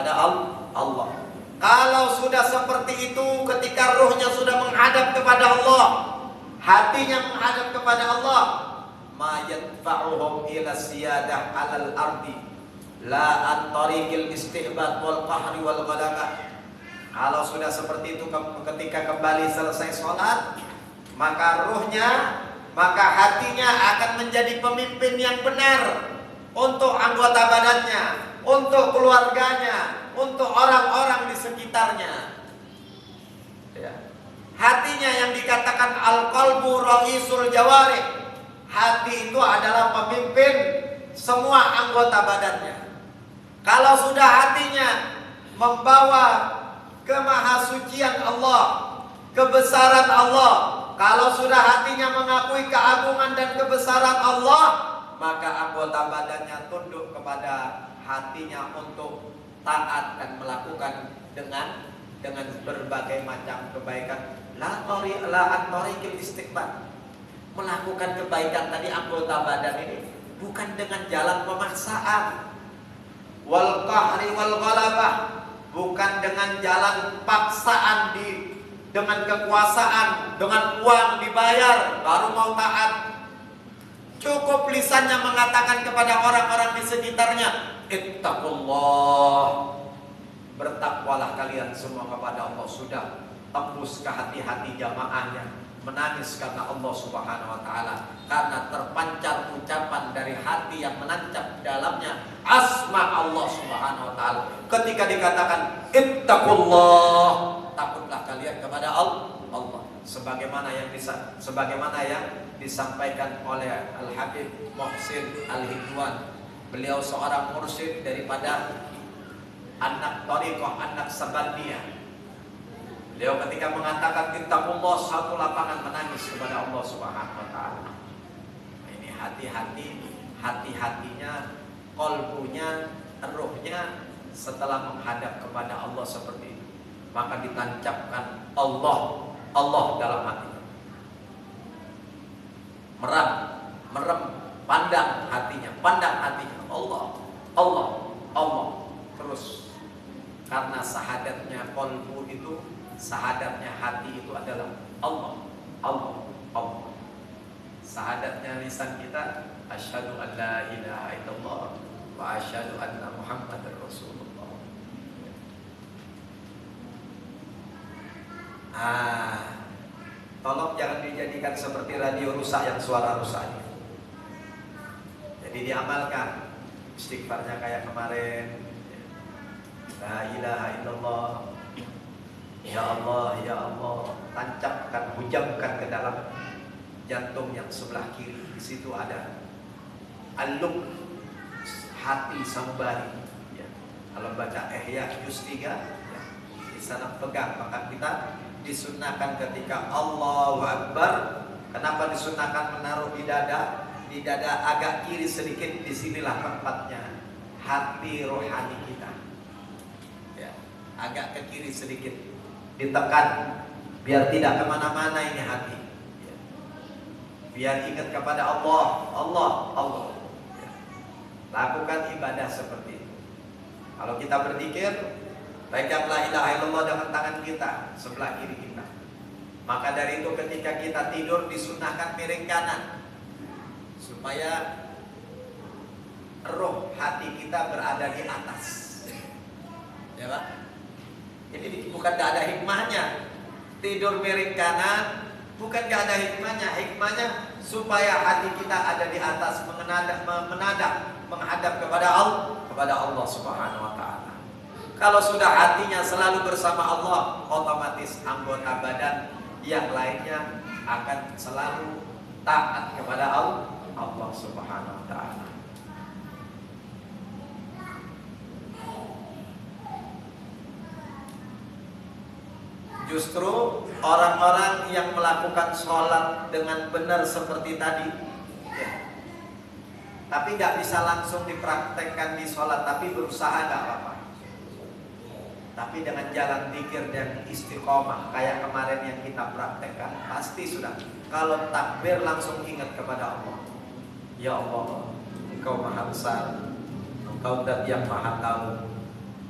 Allah. Kalau sudah seperti itu, ketika ruhnya sudah menghadap kepada Allah, hatinya menghadap kepada Allah, ma yadfa'uhum ila siyadah 'alal ardi la an tariqil istihbad wal qahri wal ghalabah. Kalau sudah seperti itu, ketika kembali selesai sholat, maka ruhnya, maka hatinya akan menjadi pemimpin yang benar untuk anggota badannya, untuk keluarganya, untuk orang-orang di sekitarnya. Ya. Hatinya yang dikatakan al-qalbu ra'isul jawarih. Hati itu adalah pemimpin semua anggota badannya. Kalau sudah hatinya membawa kemahasucian Allah, kebesaran Allah, kalau sudah hatinya mengakui keagungan dan kebesaran Allah, maka anggota badannya tunduk kepada hatinya untuk taat dan melakukan dengan berbagai macam kebaikan. La tariqil istiqbal. Melakukan kebaikan tadi anggota badan ini bukan dengan jalan pemaksaan. Wal qahri wal ghalabah, bukan dengan jalan paksaan dengan kekuasaan, dengan uang dibayar baru mau taat. Cukup lisannya mengatakan kepada orang-orang di sekitarnya, ittaqullah, bertakwalah kalian semua kepada Allah. Sudah tembus ke hati-hati jamaahnya, menangis karena Allah Subhanahu wa taala, karena terpancar ucapan dari hati yang menancap dalamnya asma Allah Subhanahu wa taala. Ketika dikatakan ittaqullah, takutlah kalian kepada Allah, sebagaimana yang disampaikan oleh Al-Habib Muhsin Al-Hidwan. Beliau seorang mursyid daripada anak thariqah, anak Sabandiyah. Beliau ketika mengatakan ittaqullah, satu lapangan menangis kepada Allah Subhanahu wa taala. Ini hati-hatinya, qalbunya, ruhnya setelah menghadap kepada Allah seperti itu, maka ditancapkan Allah dalam hatinya. Merem, pandang hatinya Allah terus, karena sahadatnya qalbu itu, sahadatnya hati itu adalah Allah. Sahadatnya lisan kita, asyhadu an la ilaha illallah wa asyhadu anna muhammadar rasulullah. Tolong jangan dijadikan seperti radio rusak yang suara rusaknya. Jadi diamalkan istighfarnya kayak kemarin, la ilaha illallah, ya Allah, ya Allah, tancapkan, hujamkan ke dalam jantung yang sebelah kiri. Di situ ada al-lub, hati sanubari. Ya. Kalau baca Ihya juz 3, ya, di sana pegang. Maka kita disunnahkan ketika Allahu Akbar. Kenapa disunnahkan menaruh di dada? Di dada agak kiri sedikit. Disinilah tempatnya hati rohani kita. Ya, agak ke kiri sedikit, ditekan biar tidak kemana-mana ini hati, ya. Biar ingat kepada Allah. Ya. Lakukan ibadah seperti itu. Kalau kita berzikir, pegang la ilaha illallah dengan tangan kita sebelah kiri kita. Maka dari itu ketika kita tidur disunahkan miring kanan, supaya roh hati kita berada di atas, ya Pak. Ini bukan gak ada hikmahnya tidur miring kanan, bukan gak ada hikmahnya. Hikmahnya supaya hati kita ada di atas, menghadap kepada Allah Subhanahu wa taala. Kalau sudah hatinya selalu bersama Allah, otomatis anggota badan yang lainnya akan selalu taat kepada Allah Subhanahu wa taala. Justru orang-orang yang melakukan sholat dengan benar seperti tadi, ya, tapi gak bisa langsung dipraktekkan di sholat, tapi berusaha gak apa-apa. Tapi dengan jalan zikir dan istiqomah kayak kemarin yang kita praktekkan, pasti sudah. Kalau takbir langsung ingat kepada Allah. Ya Allah, Engkau maha besar, Engkau zat yang maha tahu.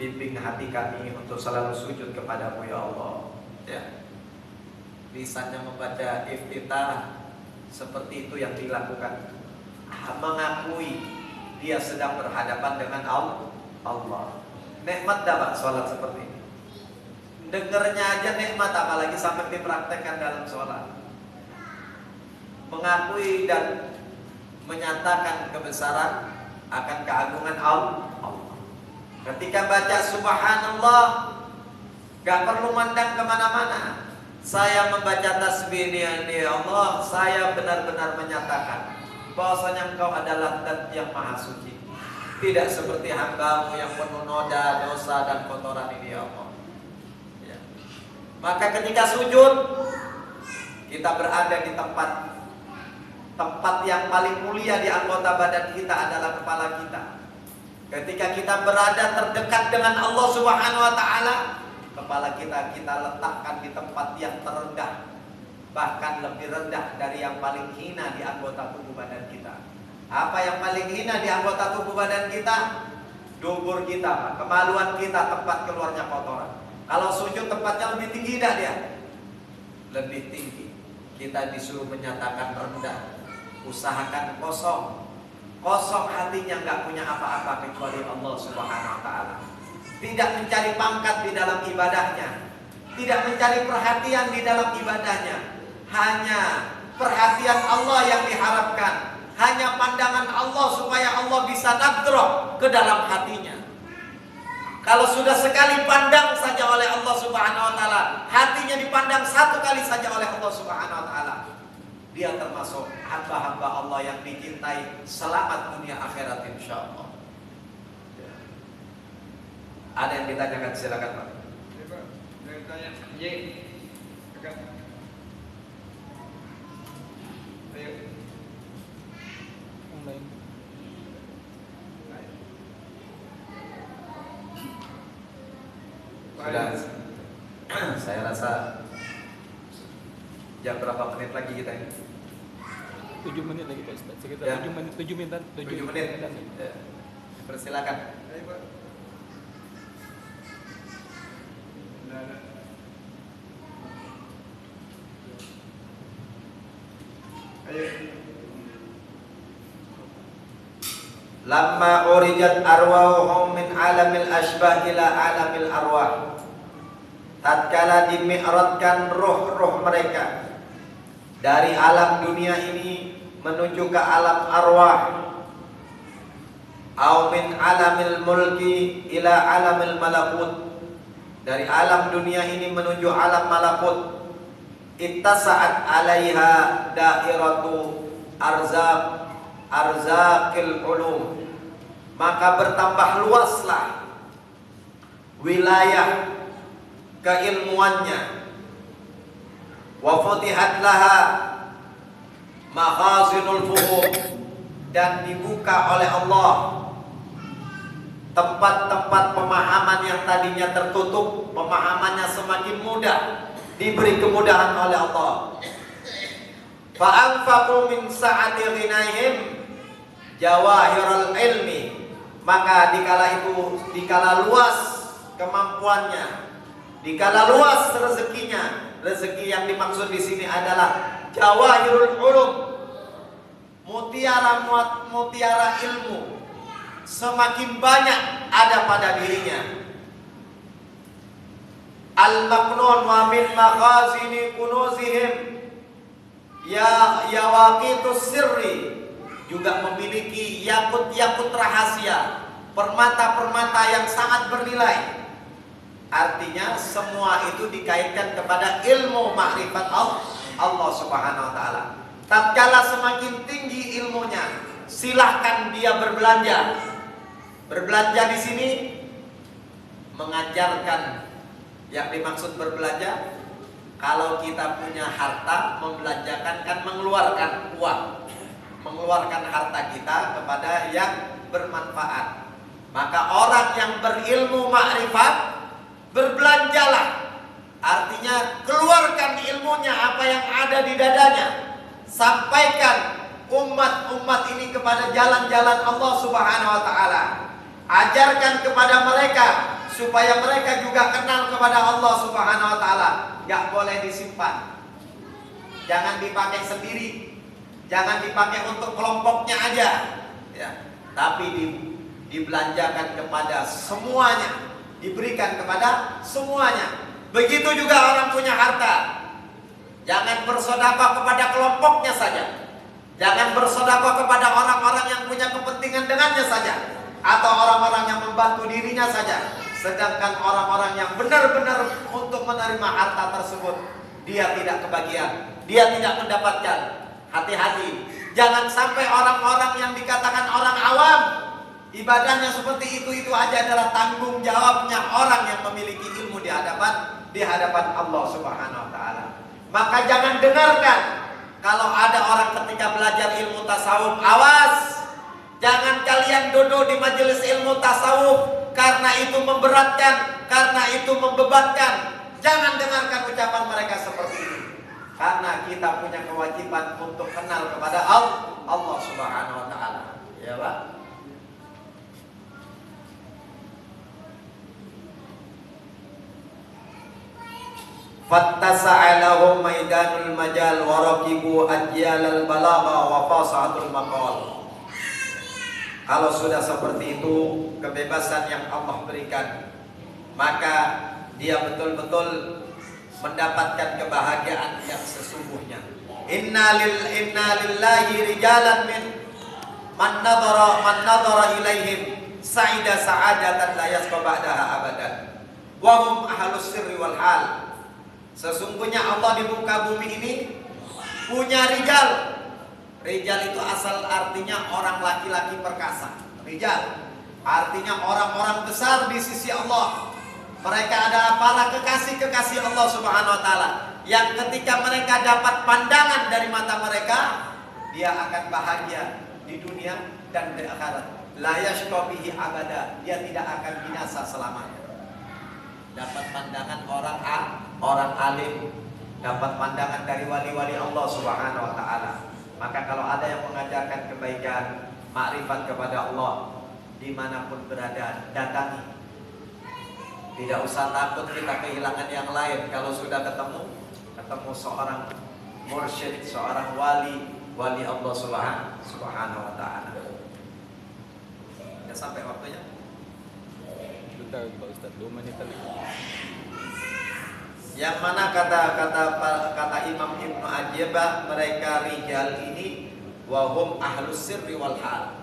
bimbing hati kami untuk selalu sujud kepadamu ya Allah. Ya. Lisannya membaca iftitah seperti itu yang dilakukan, mengakui dia sedang berhadapan dengan Allah. Nikmat dapat sholat seperti ini. Dengernya aja nikmat, apalagi sampai dipraktekkan dalam sholat. Mengakui dan menyatakan kebesaran akan keagungan Allah. Ketika baca subhanallah, gak perlu mandang kemana-mana. Saya membaca tasbih ini ya Allah, saya benar-benar menyatakan bahwasanya Engkau adalah Zat yang maha suci. Tidak seperti hamba-Mu yang penuh noda, dosa dan kotoran ini ya Allah. Ya. Maka ketika sujud, kita berada di tempat yang paling mulia di anggota badan kita adalah kepala kita. Ketika kita berada terdekat dengan Allah Subhanahu wa taala, kepala kita letakkan di tempat yang terendah, bahkan lebih rendah dari yang paling hina di anggota tubuh badan kita. Apa yang paling hina di anggota tubuh badan kita? Dubur kita, kemaluan kita, tempat keluarnya kotoran. Kalau sujud tempatnya lebih tinggi dah dia. Lebih tinggi. Kita disuruh menyatakan rendah. Usahakan kosong hatinya, nggak punya apa-apa kecuali Allah Subhanahu wa taala. Tidak mencari pangkat di dalam ibadahnya, tidak mencari perhatian di dalam ibadahnya. Hanya perhatian Allah yang diharapkan, hanya pandangan Allah supaya Allah bisa nadroh ke dalam hatinya. Kalau sudah sekali pandang saja oleh Allah Subhanahu wa taala, hatinya dipandang satu kali saja oleh Allah Subhanahu wa taala, dia termasuk hamba-hamba Allah yang dicintai selamat dunia akhirat insyaallah. Ada yang ditanyakan, silakan Pak. Ya Pak, saya tanya. Y. Dekat. Ayo. Online. Sudah. Saya rasa jam berapa menit lagi kita ini? 7 menit lagi Pak Ustaz. Sekitar Ya. 7 menit. 7 menit. Ya. Persilakan. Ayo Pak. Ayo. Lamma urijat arwahuhum min alamil asbah ila alamil arwah. Tatkala dimi'ratkan roh-roh mereka dari alam dunia ini menuju ke alam arwah, au min alamil mulki ila alamil malakut, dari alam dunia ini menuju alam malakut, ittasa'at 'alaiha dairatu arzaqil ulum, maka bertambah luaslah wilayah keilmuannya, wa futihat laha makhazinul fuhum, dan dibuka oleh Allah tempat-tempat pemahaman yang tadinya tertutup, pemahamannya semakin mudah, diberi kemudahan oleh Allah. Fa anfaqu min sa'ati ghinahim jawahirul ilmi, maka dikala luas kemampuannya, dikala luas rezekinya. Rezeki yang dimaksud di sini adalah jawahirul ulum, mutiara ilmu semakin banyak ada pada dirinya. Al-maknun wa min makhazini kunuzihim yawaqitus sirri, juga memiliki yakut-yakut rahasia, permata-permata yang sangat bernilai. Artinya semua itu dikaitkan kepada ilmu makrifat Allah Subhanahu wa taala. Tatkala semakin tinggi ilmunya, silahkan dia berbelanja. Berbelanja di sini mengajarkan, yang dimaksud berbelanja, kalau kita punya harta, membelanjakan kan mengeluarkan uang, mengeluarkan harta kita kepada yang bermanfaat. Maka orang yang berilmu makrifat, berbelanjalah, artinya keluarkan ilmunya, apa yang ada di dadanya, sampaikan umat-umat ini kepada jalan-jalan Allah Subhanahu wa taala. Ajarkan kepada mereka supaya mereka juga kenal kepada Allah Subhanahu wa taala. Enggak boleh disimpan. Jangan dipakai sendiri. Jangan dipakai untuk kelompoknya aja. Ya, tapi dibelanjakan kepada semuanya, diberikan kepada semuanya. Begitu juga orang punya harta. Jangan bersedekah kepada kelompoknya saja. Jangan bersedekah kepada orang-orang yang punya kepentingan dengannya saja, atau orang-orang yang membantu dirinya saja. Sedangkan orang-orang yang benar-benar untuk menerima harta tersebut, dia tidak kebagian, dia tidak mendapatkan. Hati-hati, jangan sampai orang-orang yang dikatakan orang awam, ibadahnya seperti itu aja adalah tanggung jawabnya orang yang memiliki ilmu di hadapan Allah Subhanahu wa taala. Maka jangan dengarkan kalau ada orang ketika belajar ilmu tasawuf, awas. Jangan kalian duduk di majelis ilmu tasawuf karena itu memberatkan, karena itu membebankan. Jangan dengarkan ucapan mereka seperti ini. Karena kita punya kewajiban untuk kenal kepada Allah Subhanahu wa taala. Ya, Pak. Fattasa'a lahum maidanul majal wa raqibu ajyalal balagha wa fasahatul maqal. Kalau sudah seperti itu, kebebasan yang Allah berikan, maka dia betul-betul mendapatkan kebahagiaan yang sesungguhnya. Inna lillahi rijalan min man nadhara ilaihim sa'ida sa'adatan la yasqa ba'daha abadan wa hum ahlus sirri wal hal. Sesungguhnya Allah di muka bumi ini punya rijal. Rijal itu asal artinya orang laki-laki perkasa. Rijal artinya orang-orang besar di sisi Allah. Mereka adalah para kekasih-kekasih Allah Subhanahu wa taala yang ketika mereka dapat pandangan dari mata mereka, dia akan bahagia di dunia dan di akhirat. La yashqa bihi abada, dia tidak akan binasa selamanya. Dapat pandangan orang alim, dapat pandangan dari wali-wali Allah Subhanahu wa taala. Maka kalau ada yang mengajarkan kebaikan, makrifat kepada Allah, dimanapun berada, datangi. Tidak usah takut kita kehilangan yang lain. Kalau sudah ketemu seorang mursyid, seorang wali Allah Subhanahu wa taala. Ya, sampai waktunya. Bentar Pak Ustaz, 2 menit lagi. Yang mana kata Imam Ibnu Ajibah, mereka rijal ini wahum ahlus sirri wal hal.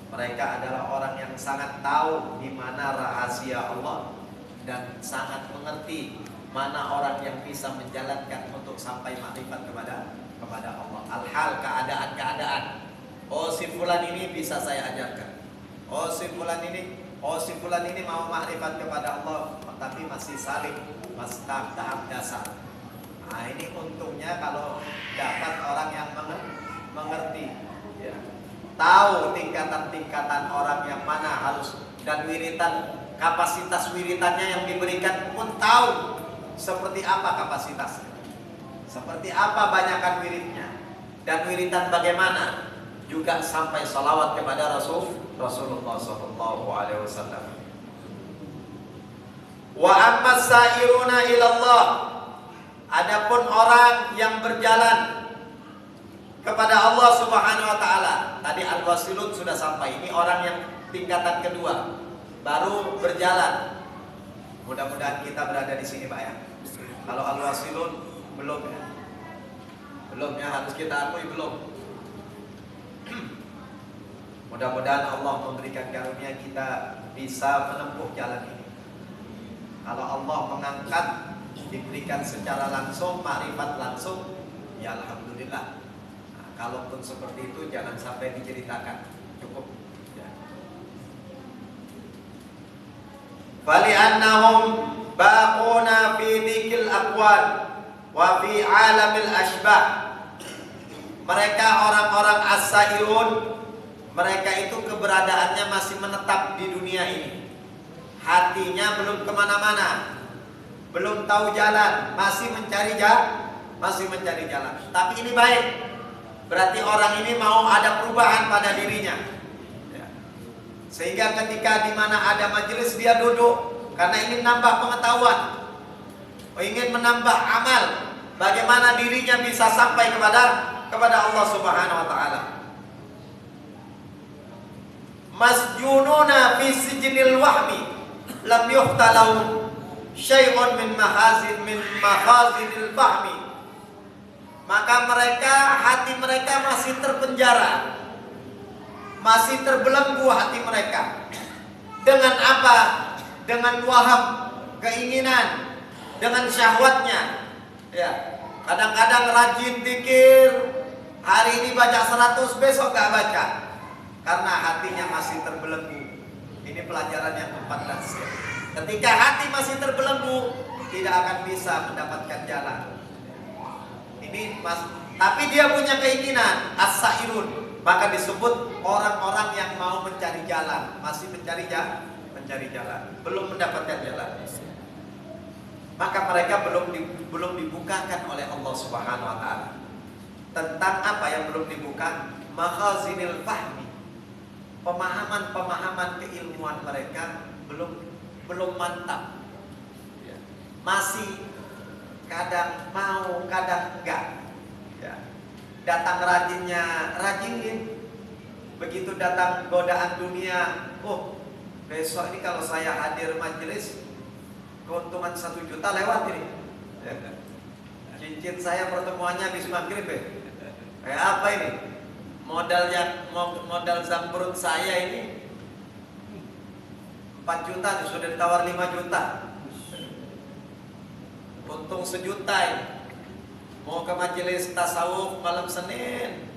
Mereka adalah orang yang sangat tahu di mana rahasia Allah dan sangat mengerti mana orang yang bisa menjalankan untuk sampai makrifat kepada Allah. Al-hal, keadaan. Oh, si fulan ini bisa saya ajarkan. Oh, si fulan ini mau makrifat kepada Allah, tapi masih saling, masih tahap dasar. Nah, ini untungnya kalau dapat orang yang mengerti, ya. Tahu tingkatan-tingkatan orang yang mana harus, dan wiritan, kapasitas wiritannya yang diberikan pun tahu seperti apa kapasitasnya, seperti apa banyakan wiridnya, dan wiritan bagaimana, juga sampai salawat kepada Rasulullah SAW. Wa amma sairuna ilallah, adapun orang yang berjalan kepada Allah Subhanahu wa taala. Tadi al-wasilun sudah sampai. Ini orang yang tingkatan kedua, baru berjalan. Mudah-mudahan kita berada di sini, Pak, ya. Kalau al-wasilun belum, ya. Belum, ya, harus kita akui belum. Mudah-mudahan Allah memberikan karunia kita bisa menempuh jalan ini. Kalau Allah mengangkat, diberikan secara langsung, makrifat langsung, ya alhamdulillah. Nah, kalaupun seperti itu jangan sampai diceritakan, cukup. Ya. Fali'annahum baquna fi dzikil aqwan wa fi alamil asbah. Mereka orang-orang as-sairun, mereka itu keberadaannya masih menetap di dunia ini. Hatinya belum kemana-mana, belum tahu jalan, masih mencari jalan. Tapi ini baik, berarti orang ini mau ada perubahan pada dirinya. Ya. Sehingga ketika di mana ada majelis dia duduk, karena ingin nambah pengetahuan, ingin menambah amal, bagaimana dirinya bisa sampai kepada Allah Subhanahu wa taala. Masjununa fi sijnil wahmi lam yuhtalau syai'un min makhazinil fahmi. Maka hati mereka masih terpenjara, masih terbelenggu hati mereka. Dengan apa? Dengan waham, keinginan, dengan syahwatnya. Ya, kadang-kadang rajin zikir, hari ini baca 100, besok gak baca, karena hatinya masih terbelenggu. Ini pelajaran yang ke-14. Ketika hati masih terbelenggu, tidak akan bisa mendapatkan jalan. Tapi dia punya keinginan, as-sairun, maka disebut orang-orang yang mau mencari jalan, masih mencari jalan, belum mendapatkan jalan. Maka mereka belum dibukakan oleh Allah Subhanahu wa taala. Tentang apa yang belum dibuka? Makhazinil fahmi. Pemahaman keilmuan mereka belum mantap. Masih kadang mau, kadang enggak. Ya. Datang rajinin. Begitu datang godaan dunia, oh, besok ini kalau saya hadir majelis, keuntungan 1 juta lewat ini. Cincin saya pertemuannya habis maghrib ya. Kayak apa ini? Modal zambrut saya ini 4 juta sudah ditawar 5 juta. Untung 1 juta ini. Mau ke majelis tasawuf malam Senin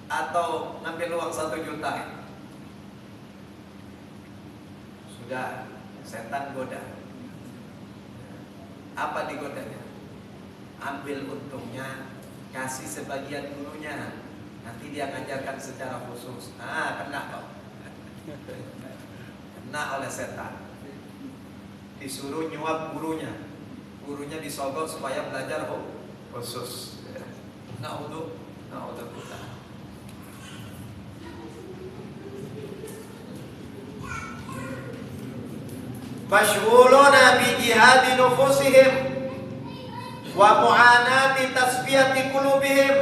atau ngambil uang 1 juta. Sudah setan goda. Apa digodanya? Ambil untungnya, kasih sebagian gurunya. Nanti dia ngajarkan secara khusus. Kena kau. Kena oleh setan. Disuruh nyuap gurunya. Gurunya disogok supaya belajar khusus. Na'udzubillah. Mashghuluna bi jihadi nufusihim wa mu'anati tasfiyati qulubihim.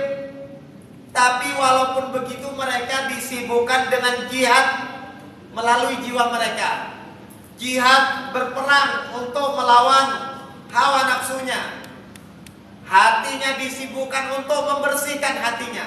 Tapi walaupun begitu mereka disibukkan dengan jihad melalui jiwa mereka. Jihad berperang untuk melawan hawa nafsunya. Hatinya disibukkan untuk membersihkan hatinya.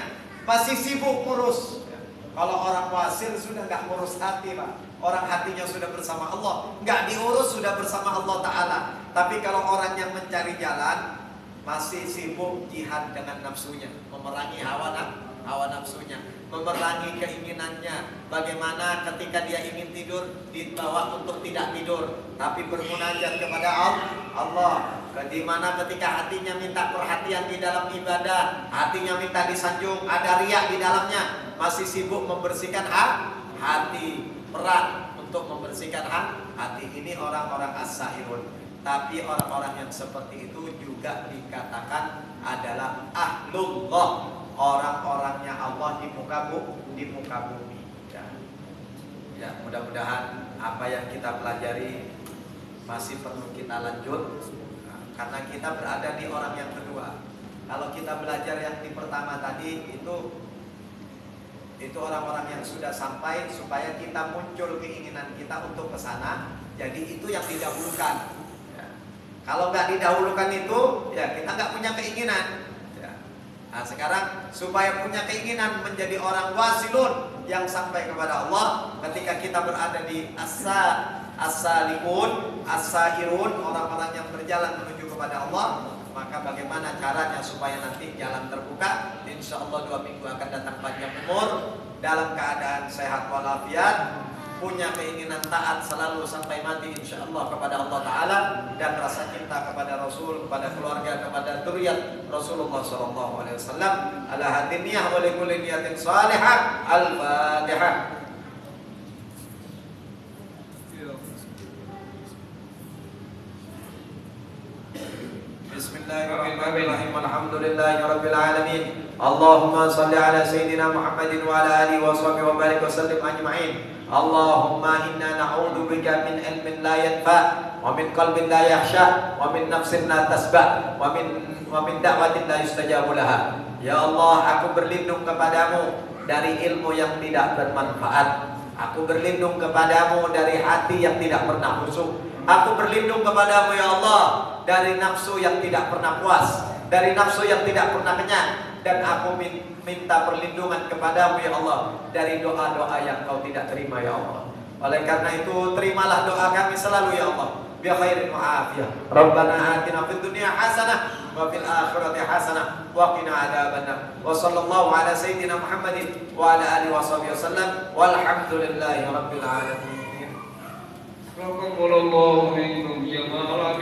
Masih sibuk ngurus. Kalau orang wasil sudah nggak ngurus hati, Pak. Orang hatinya sudah bersama Allah, nggak diurus sudah bersama Allah Ta'ala. Tapi kalau orang yang mencari jalan, masih sibuk jihad dengan nafsunya, memerangi hawa nafsunya, memerangi keinginannya. Bagaimana ketika dia ingin tidur, dibawa untuk tidak tidur, tapi bermunajat kepada Allah. Bagaimana ketika hatinya minta perhatian di dalam ibadah, hatinya minta disanjung, ada riak di dalamnya, masih sibuk membersihkan hati, perang untuk membersihkan hati. Ini orang-orang as-sairun. Tapi orang-orang yang seperti itu juga dikatakan adalah ahlullah, orang-orangnya Allah di muka bumi. Ya, mudah-mudahan apa yang kita pelajari masih perlu kita lanjut, karena kita berada di orang yang kedua. Kalau kita belajar yang di pertama tadi itu orang-orang yang sudah sampai, supaya kita muncul keinginan kita untuk ke sana. Jadi itu yang didahulukan. Ya. Kalau nggak didahulukan itu, ya kita nggak punya keinginan. Ya. Nah sekarang supaya punya keinginan menjadi orang wasilun yang sampai kepada Allah, ketika kita berada di as-salikun, as-sairun, orang-orang yang berjalan menuju kepada Allah, maka bagaimana caranya supaya nanti jalan terbuka? Insya Allah 2 minggu akan datang panjang umur, dalam keadaan sehat walafiat, punya keinginan taat selalu sampai mati insya Allah kepada Allah Ta'ala, dan rasa cinta kepada Rasul, kepada keluarga, kepada dzurriyyat Rasulullah SAW. Ala hadiniyah wa likulli niyatin salihah. Al-Fatihah. Bismillahirrahmanirrahim. Alhamdulillahirabbil alamin. Allahumma salli ala sayyidina Muhammadin wa ala alihi wa sahbihi wa barik wa sallim ajma'in. Allahumma inna na'udzubika min ilmin la yanfa wa min qalbin la yakhsha wa min nafsin la tasba wa min da'watin la yustajabu laha. Ya Allah, aku berlindung kepadamu dari ilmu yang tidak bermanfaat. Aku berlindung kepadamu dari hati yang tidak pernah khusyuk. Aku berlindung kepadamu ya Allah dari nafsu yang tidak pernah puas, dari nafsu yang tidak pernah kenyang. Dan aku minta perlindungan kepadamu ya Allah dari doa-doa yang kau tidak terima ya Allah. Oleh karena itu terimalah doa kami selalu ya Allah. Bi khairin wa afiyah. Rabbana atina fid dunya hasanah wa fil akhirati hasanah wa qina adzabannar. Wa sallallahu ala sayyidina Muhammadin wa ala alihi washabihi wasallam walhamdulillahi rabbil alamin. Taqabbalallahu minkum ya Allah.